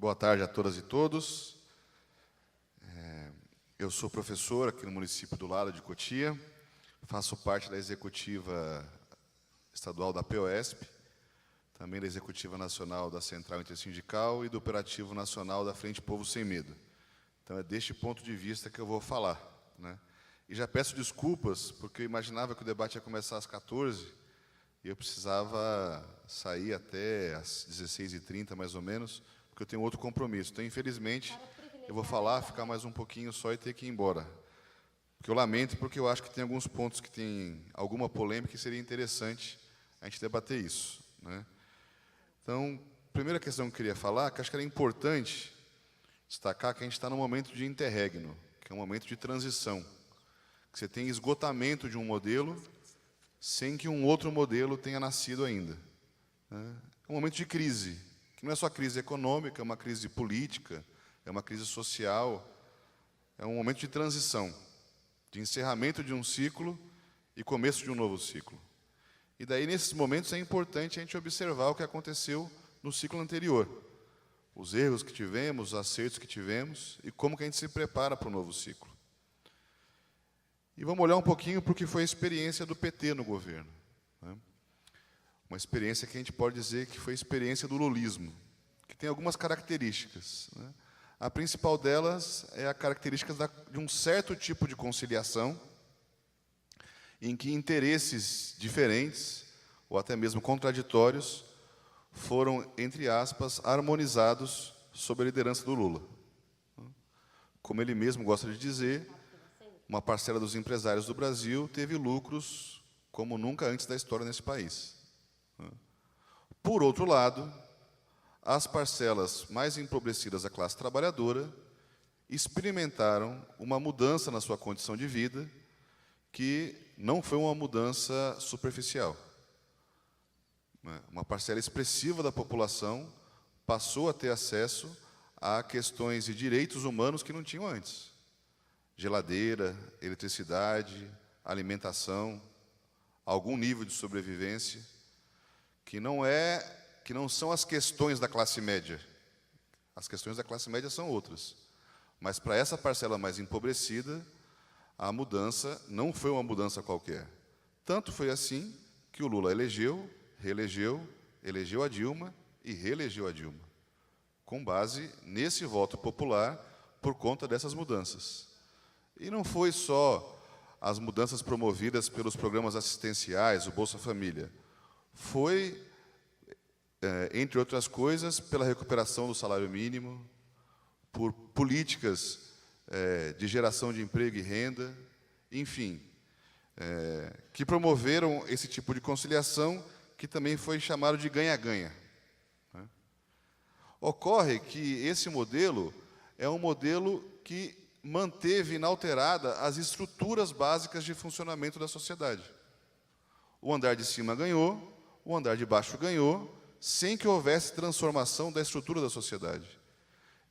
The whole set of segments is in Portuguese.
Boa tarde a todas e todos. Eu sou professor aqui no município do lado de Cotia, faço parte da executiva estadual da POSP, também da executiva nacional da Central Intersindical e do operativo nacional da Frente Povo Sem Medo. Então, é deste ponto de vista que eu vou falar, né? E já peço desculpas, porque eu imaginava que o debate ia começar às 14h e eu precisava sair até às 16h30, mais ou menos, porque eu tenho outro compromisso. Então, infelizmente, eu vou falar, ficar mais um pouquinho só e ter que ir embora. Porque eu lamento, porque eu acho que tem alguns pontos que tem alguma polêmica e seria interessante a gente debater isso, né? Então, a primeira questão que eu queria falar, que acho que era importante destacar que a gente está num momento de interregno, que é um momento de transição, que você tem esgotamento de um modelo sem que um outro modelo tenha nascido ainda, né? É um momento de crise, que não é só crise econômica, é uma crise política, é uma crise social, é um momento de transição, de encerramento de um ciclo e começo de um novo ciclo. E daí, nesses momentos, é importante a gente observar o que aconteceu no ciclo anterior, os erros que tivemos, os acertos que tivemos e como que a gente se prepara para o novo ciclo. E vamos olhar um pouquinho para o que foi a experiência do PT no governo, né? Uma experiência que a gente pode dizer que foi a experiência do lulismo, que tem algumas características, né? A principal delas é a característica de um certo tipo de conciliação, em que interesses diferentes, ou até mesmo contraditórios, foram, entre aspas, harmonizados sob a liderança do Lula. Como ele mesmo gosta de dizer, uma parcela dos empresários do Brasil teve lucros como nunca antes da história nesse país. Por outro lado, as parcelas mais empobrecidas da classe trabalhadora experimentaram uma mudança na sua condição de vida que não foi uma mudança superficial. Uma parcela expressiva da população passou a ter acesso a questões de direitos humanos que não tinham antes. Geladeira, eletricidade, alimentação, algum nível de sobrevivência, que não são as questões da classe média. As questões da classe média são outras. Mas, para essa parcela mais empobrecida, a mudança não foi uma mudança qualquer. Tanto foi assim que o Lula elegeu, reelegeu, elegeu a Dilma e reelegeu a Dilma, com base nesse voto popular por conta dessas mudanças. E não foi só as mudanças promovidas pelos programas assistenciais, o Bolsa Família. Foi, entre outras coisas, pela recuperação do salário mínimo, por políticas de geração de emprego e renda, enfim, que promoveram esse tipo de conciliação, que também foi chamado de ganha-ganha, né? Ocorre que esse modelo é um modelo que manteve inalterada as estruturas básicas de funcionamento da sociedade. O andar de cima ganhou, o andar de baixo ganhou, sem que houvesse transformação da estrutura da sociedade.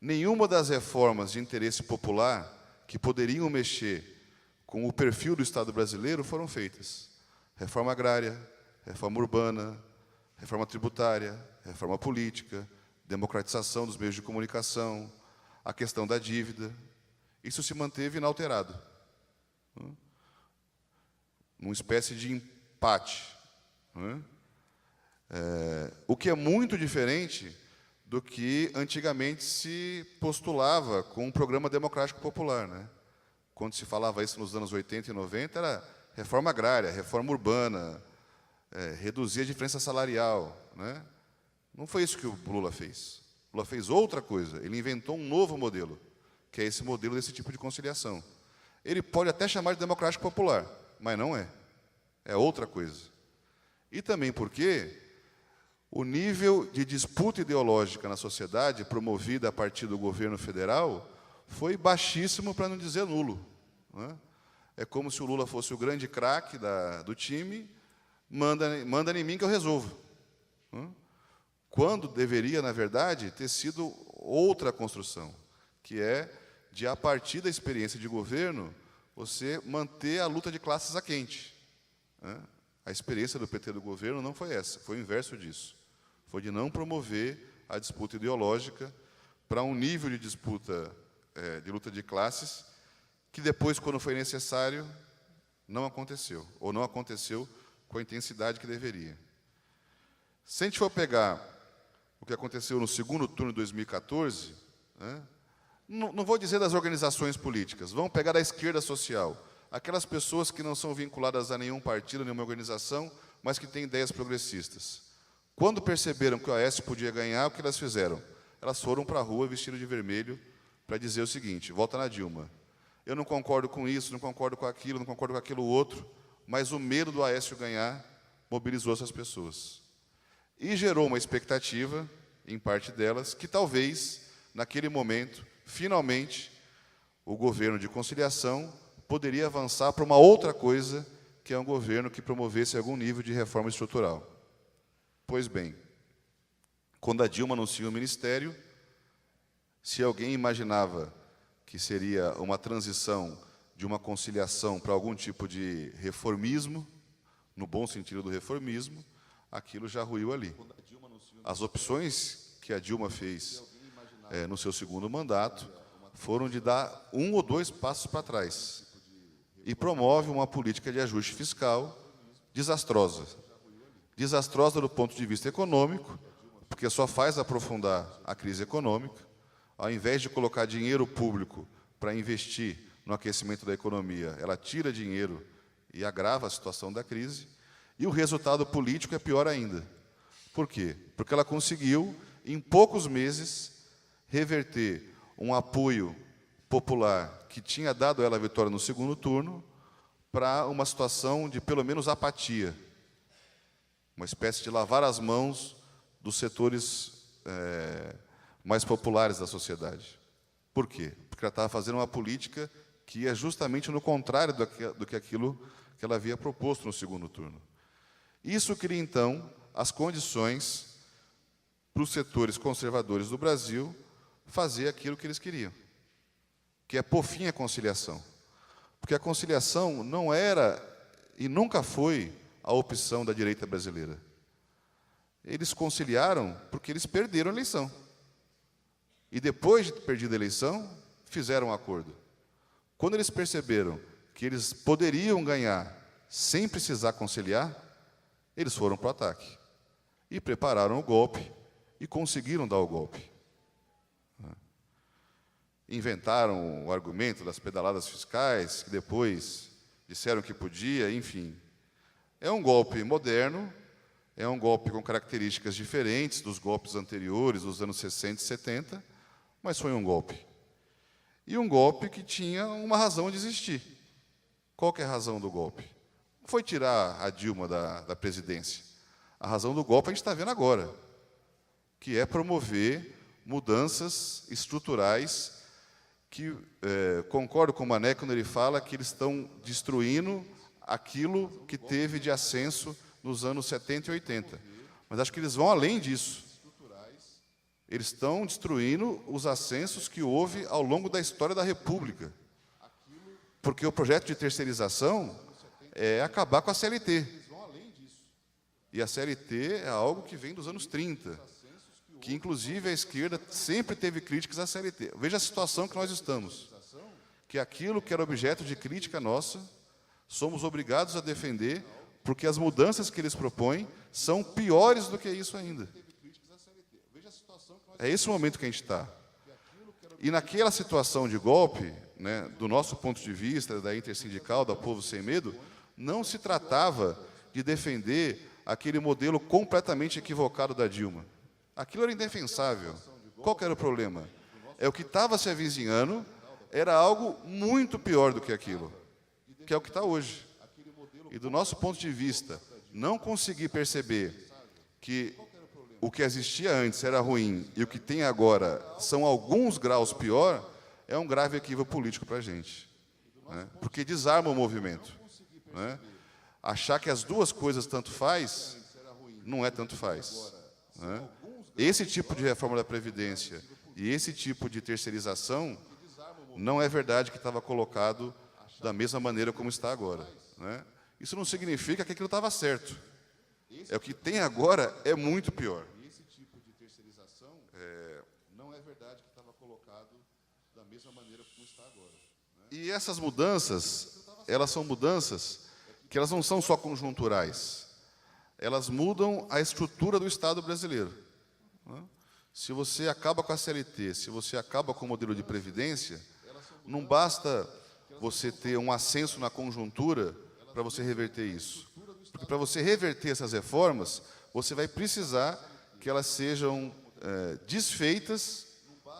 Nenhuma das reformas de interesse popular que poderiam mexer com o perfil do Estado brasileiro foram feitas. Reforma agrária, reforma urbana, reforma tributária, reforma política, democratização dos meios de comunicação, a questão da dívida. Isso se manteve inalterado, numa espécie de empate, o que é muito diferente do que antigamente se postulava com um programa democrático popular, né? Quando se falava isso nos anos 80 e 90, era reforma agrária, reforma urbana, reduzir a diferença salarial, né? Não foi isso que o Lula fez. O Lula fez outra coisa. Ele inventou um novo modelo, que é esse modelo desse tipo de conciliação. Ele pode até chamar de democrático popular, mas não é. É outra coisa. E também porque o nível de disputa ideológica na sociedade, promovida a partir do governo federal, foi baixíssimo, para não dizer nulo, né? É como se o Lula fosse o grande craque do time, manda em mim que eu resolvo, né? Quando deveria, na verdade, ter sido outra construção, que é de, a partir da experiência de governo, você manter a luta de classes a quente, né? A experiência do PT do governo não foi essa, foi o inverso disso. Foi de não promover a disputa ideológica para um nível de disputa, de luta de classes, que depois, quando foi necessário, não aconteceu, ou não aconteceu com a intensidade que deveria. Se a gente for pegar o que aconteceu no segundo turno de 2014, né, não vou dizer das organizações políticas, vamos pegar da esquerda social, aquelas pessoas que não são vinculadas a nenhum partido, nenhuma organização, mas que têm ideias progressistas. Quando perceberam que o Aécio podia ganhar, o que elas fizeram? Elas foram para a rua vestidas de vermelho para dizer o seguinte: volta na Dilma. Eu não concordo com isso, não concordo com aquilo, não concordo com aquilo outro, mas o medo do Aécio ganhar mobilizou essas pessoas. E gerou uma expectativa, em parte delas, que talvez, naquele momento, finalmente, o governo de conciliação poderia avançar para uma outra coisa, que é um governo que promovesse algum nível de reforma estrutural. Pois bem, quando a Dilma anunciou o ministério, se alguém imaginava que seria uma transição de uma conciliação para algum tipo de reformismo, no bom sentido do reformismo, aquilo já ruiu ali. As opções que a Dilma fez no seu segundo mandato foram de dar 1 ou 2 passos para trás e promove uma política de ajuste fiscal desastrosa. Desastrosa do ponto de vista econômico, porque só faz aprofundar a crise econômica. Ao invés de colocar dinheiro público para investir no aquecimento da economia, ela tira dinheiro e agrava a situação da crise. E o resultado político é pior ainda. Por quê? Porque ela conseguiu, em poucos meses, reverter um apoio popular que tinha dado a ela a vitória no segundo turno para uma situação de, pelo menos, apatia. Uma espécie de lavar as mãos dos setores mais populares da sociedade. Por quê? Porque ela estava fazendo uma política que ia justamente no contrário do que aquilo que ela havia proposto no segundo turno. Isso cria, então, as condições para os setores conservadores do Brasil fazer aquilo que eles queriam, que é pôr fim à conciliação. Porque a conciliação não era e nunca foi a opção da direita brasileira. Eles conciliaram porque eles perderam a eleição. E depois de ter perdido a eleição, fizeram um acordo. Quando eles perceberam que eles poderiam ganhar sem precisar conciliar, eles foram para o ataque. E prepararam o golpe e conseguiram dar o golpe. Inventaram o argumento das pedaladas fiscais, que depois disseram que podia, enfim. É um golpe moderno, é um golpe com características diferentes dos golpes anteriores, dos anos 60 e 70, mas foi um golpe. E um golpe que tinha uma razão de existir. Qual que é a razão do golpe? Não foi tirar a Dilma da presidência. A razão do golpe a gente está vendo agora, que é promover mudanças estruturais que, concordo com o Mané quando ele fala que eles estão destruindo aquilo que teve de ascenso nos anos 70 e 80. Mas acho que eles vão além disso. Eles estão destruindo os ascensos que houve ao longo da história da República. Porque o projeto de terceirização é acabar com a CLT. E a CLT é algo que vem dos anos 30, que, inclusive, a esquerda sempre teve críticas à CLT. Veja a situação que nós estamos. Que aquilo que era objeto de crítica nossa, somos obrigados a defender, porque as mudanças que eles propõem são piores do que isso ainda. É esse o momento que a gente está. E naquela situação de golpe, né, do nosso ponto de vista, da Intersindical, da Povo Sem Medo, não se tratava de defender aquele modelo completamente equivocado da Dilma. Aquilo era indefensável. Qual que era o problema? É o que estava se avizinhando, era algo muito pior do que aquilo, que é o que está hoje. E do nosso ponto de vista, não conseguir perceber que o que existia antes era ruim e o que tem agora são alguns graus pior, é um grave equívoco político para a gente. Né? Porque desarma o movimento. Né? Achar que as duas coisas tanto faz, não é tanto faz. Né? Esse tipo de reforma da Previdência e esse tipo de terceirização não é verdade que estava colocado da mesma maneira como está agora. Né? Isso não significa que aquilo estava certo. O que tem agora é muito pior. verdade, que estava colocado da mesma maneira como está agora. E essas mudanças, elas são mudanças que elas não são só conjunturais. Elas mudam a estrutura do Estado brasileiro. Se você acaba com a CLT, se você acaba com o modelo de previdência, não basta você ter um ascenso na conjuntura para você reverter isso. Porque para você reverter essas reformas, você vai precisar que elas sejam desfeitas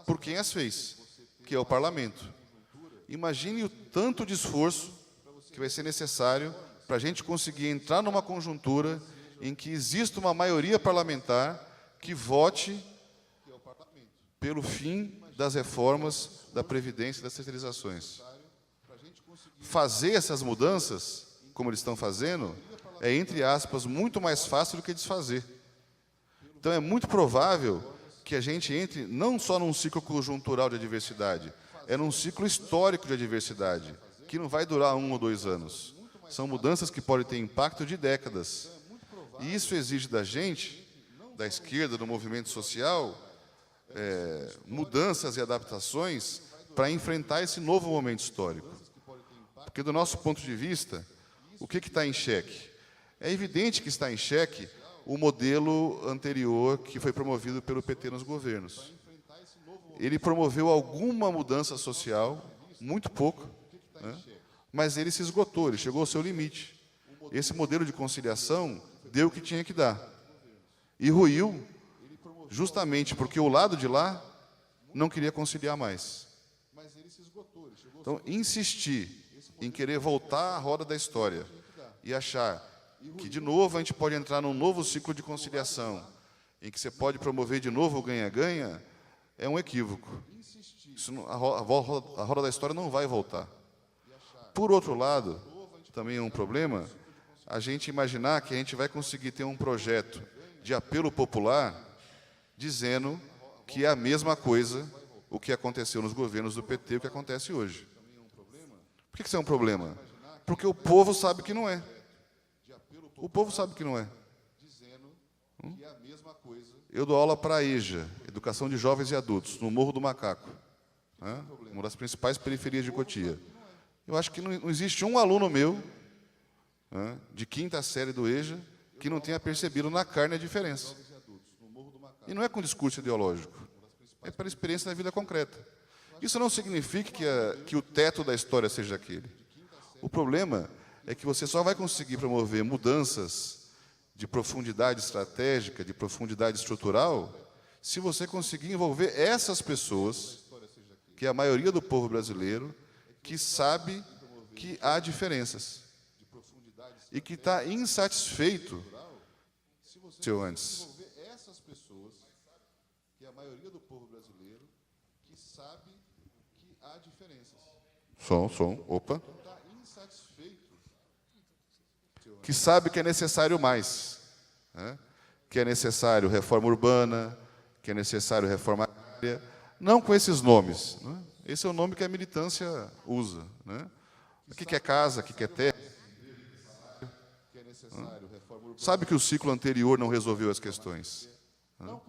por quem as fez, que é o parlamento. Imagine o tanto de esforço que vai ser necessário para a gente conseguir entrar numa conjuntura em que exista uma maioria parlamentar que vote pelo fim das reformas da Previdência e das terceirizações. Fazer essas mudanças, como eles estão fazendo, é, entre aspas, muito mais fácil do que desfazer. Então, é muito provável que a gente entre não só num ciclo conjuntural de adversidade, é num ciclo histórico de adversidade, que não vai durar 1 ou 2 anos. São mudanças que podem ter impacto de décadas. E isso exige da gente, da esquerda, do movimento social, mudanças e adaptações para enfrentar esse novo momento histórico. Porque, do nosso ponto de vista, o que está em xeque? É evidente que está em xeque o modelo anterior que foi promovido pelo PT nos governos. Ele promoveu alguma mudança social, muito pouco, né? Mas ele se esgotou, ele chegou ao seu limite. Esse modelo de conciliação deu o que tinha que dar. E ruiu justamente porque o lado de lá não queria conciliar mais. Então, insistir em querer voltar à roda da história e achar que, de novo, a gente pode entrar num novo ciclo de conciliação, em que você pode promover de novo o ganha-ganha, é um equívoco. Isso não, a roda da história não vai voltar. Por outro lado, também é um problema a gente imaginar que a gente vai conseguir ter um projeto de apelo popular dizendo que é a mesma coisa o que aconteceu nos governos do PT e o que acontece hoje. Por que isso é um problema? Porque o povo sabe que não é. O povo sabe que não é. Eu dou aula para a EJA, Educação de Jovens e Adultos, no Morro do Macaco, né? Uma das principais periferias de Cotia. Eu acho que não existe um aluno meu, né, de 5ª série do EJA, que não tenha percebido na carne a diferença. E não é com discurso ideológico, é pela experiência da vida concreta. Isso não significa que o teto da história seja aquele. O problema é que você só vai conseguir promover mudanças de profundidade estratégica, de profundidade estrutural, se você conseguir envolver essas pessoas, que é a maioria do povo brasileiro, que sabe que há diferenças e que está insatisfeito, seu antes. Som, opa. Que sabe que é necessário mais, né? Que é necessário reforma urbana, que é necessário reforma agrária, não com esses nomes, né? Esse é o nome que a militância usa, né? O que é casa, o que é terra? Sabe que o ciclo anterior não resolveu as questões, né?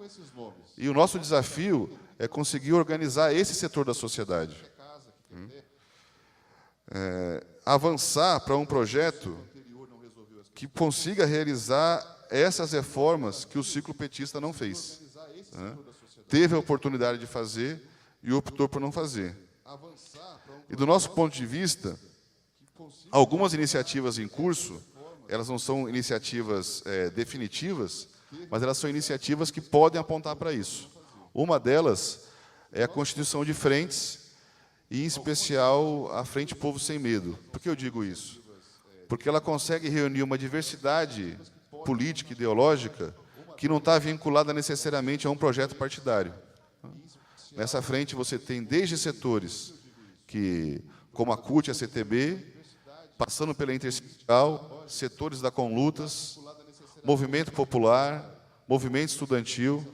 E o nosso desafio é conseguir organizar esse setor da sociedade. Avançar para um projeto que consiga realizar essas reformas que o ciclo petista não fez, né? Teve a oportunidade de fazer e optou por não fazer. E, do nosso ponto de vista, algumas iniciativas em curso, elas não são iniciativas definitivas, mas elas são iniciativas que podem apontar para isso. Uma delas é a constituição de frentes, e, em especial, a Frente Povo Sem Medo. Por que eu digo isso? Porque ela consegue reunir uma diversidade política e ideológica que não está vinculada necessariamente a um projeto partidário. Nessa frente você tem desde setores como a CUT e a CTB, passando pela Intersindical, setores da Conlutas, movimento popular, movimento estudantil,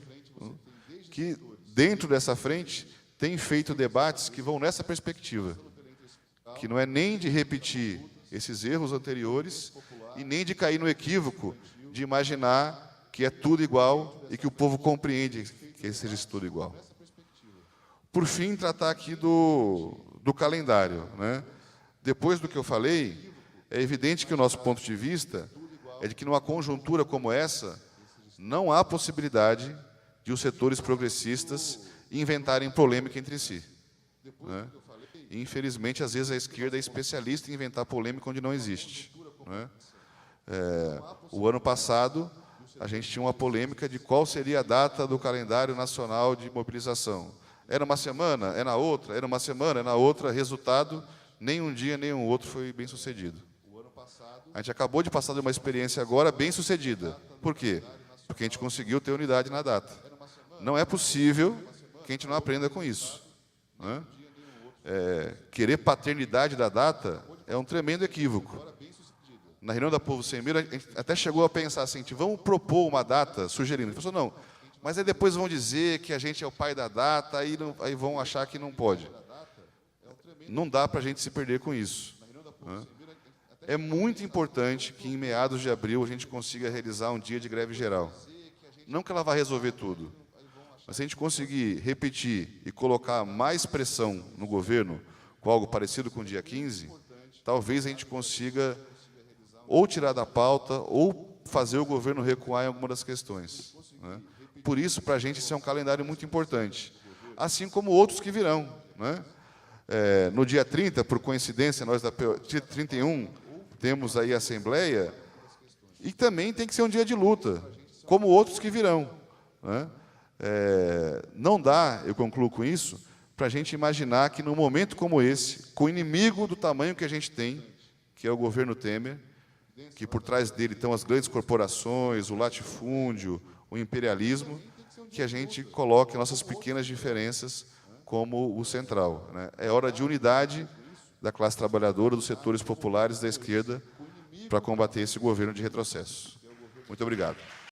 que dentro dessa frente tem feito debates que vão nessa perspectiva, que não é nem de repetir esses erros anteriores e nem de cair no equívoco de imaginar que é tudo igual e que o povo compreende que seja tudo igual. por fim, tratar aqui do calendário, né? Depois do que eu falei, é evidente que o nosso ponto de vista é de que, numa conjuntura como essa, não há possibilidade de os setores progressistas inventarem polêmica entre si, né? E, infelizmente, às vezes a esquerda é especialista em inventar polêmica onde não existe, né? O ano passado, a gente tinha uma polêmica de qual seria a data do calendário nacional de mobilização. Era uma semana, é na outra, era uma semana, é na outra. Resultado, nem um dia, nem um outro foi bem sucedido. A gente acabou de passar de uma experiência agora bem sucedida. Por quê? Porque a gente conseguiu ter unidade na data. Não é possível que a gente não aprenda com isso, né? Querer paternidade da data é um tremendo equívoco. Na reunião da Povo Sem Medo, a gente até chegou a pensar assim, vamos propor uma data, sugerindo. A gente pensou, não, mas aí depois vão dizer que a gente é o pai da data, aí vão achar que não pode. Não dá para a gente se perder com isso, né? É muito importante que, em meados de abril, a gente consiga realizar um dia de greve geral. Não que ela vá resolver tudo, mas se a gente conseguir repetir e colocar mais pressão no governo, com algo parecido com o dia 15, talvez a gente consiga ou tirar da pauta, ou fazer o governo recuar em alguma das questões, né? Por isso, para a gente, isso é um calendário muito importante, assim como outros que virão, né? No dia 30, por coincidência, nós da dia 31 temos aí a Assembleia, e também tem que ser um dia de luta, como outros que virão, né? Não dá, eu concluo com isso, para a gente imaginar que, num momento como esse, com o inimigo do tamanho que a gente tem, que é o governo Temer, que por trás dele estão as grandes corporações, o latifúndio, o imperialismo, que a gente coloque nossas pequenas diferenças como o central, né? É hora de unidade da classe trabalhadora, dos setores populares da esquerda, para combater esse governo de retrocesso. Muito obrigado.